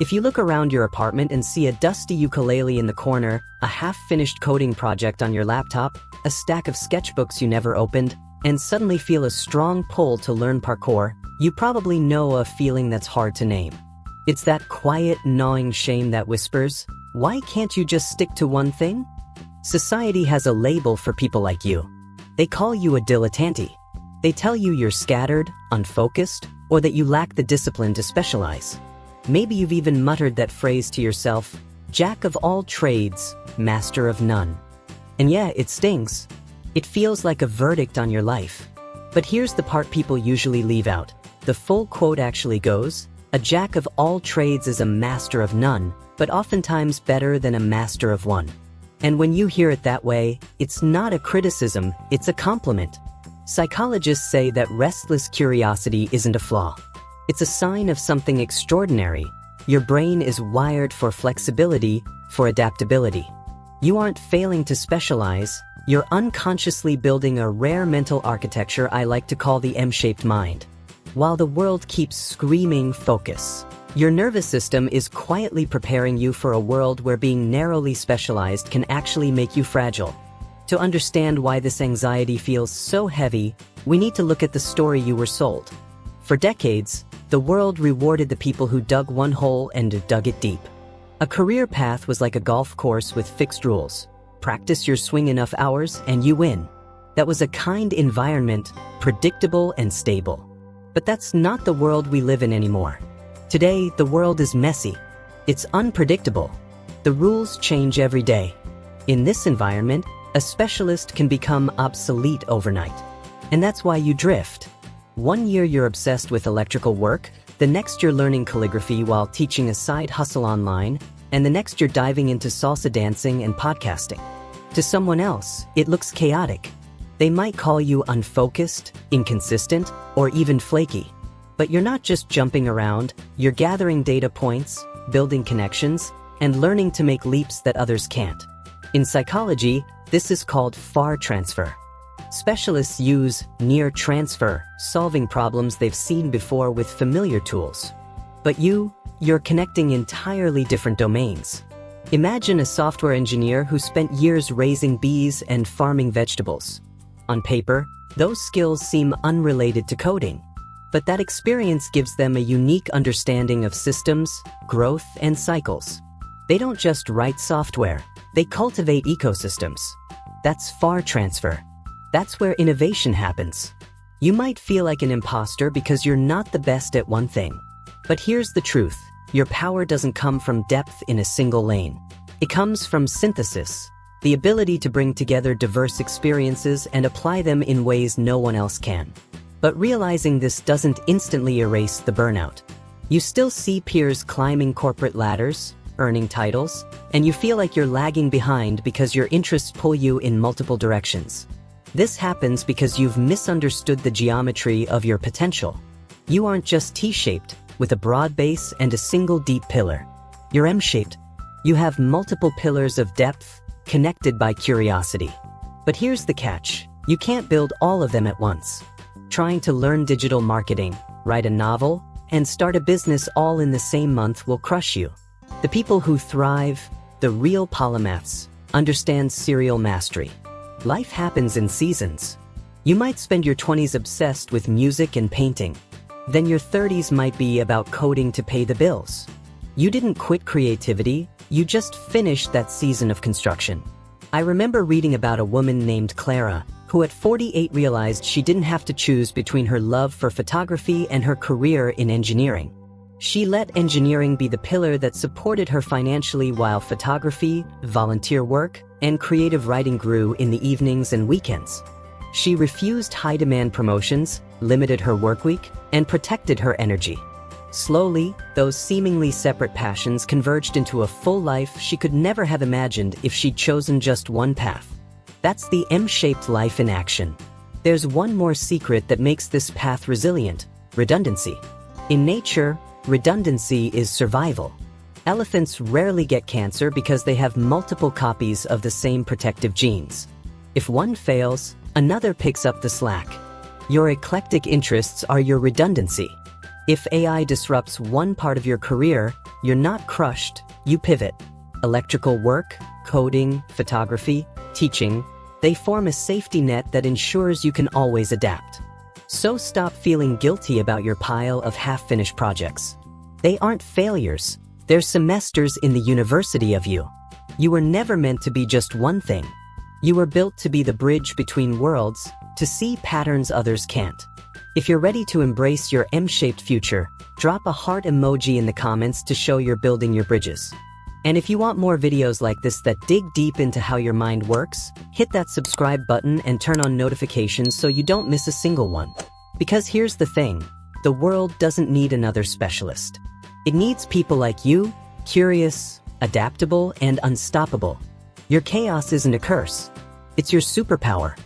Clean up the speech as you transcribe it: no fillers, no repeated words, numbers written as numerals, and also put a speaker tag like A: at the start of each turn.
A: If you look around your apartment and see a dusty ukulele in the corner, a half-finished coding project on your laptop, a stack of sketchbooks you never opened, and suddenly feel a strong pull to learn parkour, you probably know a feeling that's hard to name. It's that quiet, gnawing shame that whispers, "Why can't you just stick to one thing?" Society has a label for people like you. They call you a dilettante. They tell you you're scattered, unfocused, or that you lack the discipline to specialize. Maybe you've even muttered that phrase to yourself, "Jack of all trades, master of none." And yeah, it stings. It feels like a verdict on your life. But here's the part people usually leave out. The full quote actually goes, "A jack of all trades is a master of none, but oftentimes better than a master of one." And when you hear it that way, it's not a criticism, it's a compliment. Psychologists say that restless curiosity isn't a flaw. It's a sign of something extraordinary. Your brain is wired for flexibility, for adaptability. You aren't failing to specialize, you're unconsciously building a rare mental architecture I like to call the M-shaped mind. While the world keeps screaming focus, your nervous system is quietly preparing you for a world where being narrowly specialized can actually make you fragile. To understand why this anxiety feels so heavy, we need to look at the story you were sold. For decades, the world rewarded the people who dug one hole and dug it deep. A career path was like a golf course with fixed rules. Practice your swing enough hours and you win. That was a kind environment, predictable and stable. But that's not the world we live in anymore. Today, the world is messy. It's unpredictable. The rules change every day. In this environment, a specialist can become obsolete overnight. And that's why you drift. One year you're obsessed with electrical work, the next you're learning calligraphy while teaching a side hustle online, and the next you're diving into salsa dancing and podcasting. To someone else, it looks chaotic. They might call you unfocused, inconsistent, or even flaky. But you're not just jumping around, you're gathering data points, building connections, and learning to make leaps that others can't. In psychology, this is called far transfer. Specialists use near transfer, solving problems they've seen before with familiar tools. But you're connecting entirely different domains. Imagine a software engineer who spent years raising bees and farming vegetables. On paper, those skills seem unrelated to coding. But that experience gives them a unique understanding of systems, growth, and cycles. They don't just write software, they cultivate ecosystems. That's far transfer. That's where innovation happens. You might feel like an imposter because you're not the best at one thing. But here's the truth. Your power doesn't come from depth in a single lane. It comes from synthesis, the ability to bring together diverse experiences and apply them in ways no one else can. But realizing this doesn't instantly erase the burnout. You still see peers climbing corporate ladders, earning titles, and you feel like you're lagging behind because your interests pull you in multiple directions. This happens because you've misunderstood the geometry of your potential. You aren't just T-shaped, with a broad base and a single deep pillar. You're M-shaped. You have multiple pillars of depth, connected by curiosity. But here's the catch. You can't build all of them at once. Trying to learn digital marketing, write a novel, and start a business all in the same month will crush you. The people who thrive, the real polymaths, understand serial mastery. Life happens in seasons. You might spend your 20s obsessed with music and painting. Then your 30s might be about coding to pay the bills. You didn't quit creativity, you just finished that season of construction. I remember reading about a woman named Clara, who at 48 realized she didn't have to choose between her love for photography and her career in engineering. She let engineering be the pillar that supported her financially while photography, volunteer work, and creative writing grew in the evenings and weekends. She refused high-demand promotions, limited her workweek, and protected her energy. Slowly, those seemingly separate passions converged into a full life she could never have imagined if she'd chosen just one path. That's the M-shaped life in action. There's one more secret that makes this path resilient: redundancy. In nature, redundancy is survival. Elephants rarely get cancer because they have multiple copies of the same protective genes. If one fails, another picks up the slack. Your eclectic interests are your redundancy. If AI disrupts one part of your career, You're not crushed, you pivot. Electrical work, coding, photography, teaching, they form a safety net that ensures you can always adapt. So stop feeling guilty about your pile of half-finished projects. They aren't failures, they're semesters in the university of you. You were never meant to be just one thing. You were built to be the bridge between worlds, to see patterns others can't. If you're ready to embrace your M-shaped future, drop a heart emoji in the comments to show you're building your bridges. And if you want more videos like this that dig deep into how your mind works, hit that subscribe button and turn on notifications so you don't miss a single one. Because here's the thing, the world doesn't need another specialist. It needs people like you, curious, adaptable, and unstoppable. Your chaos isn't a curse. It's your superpower.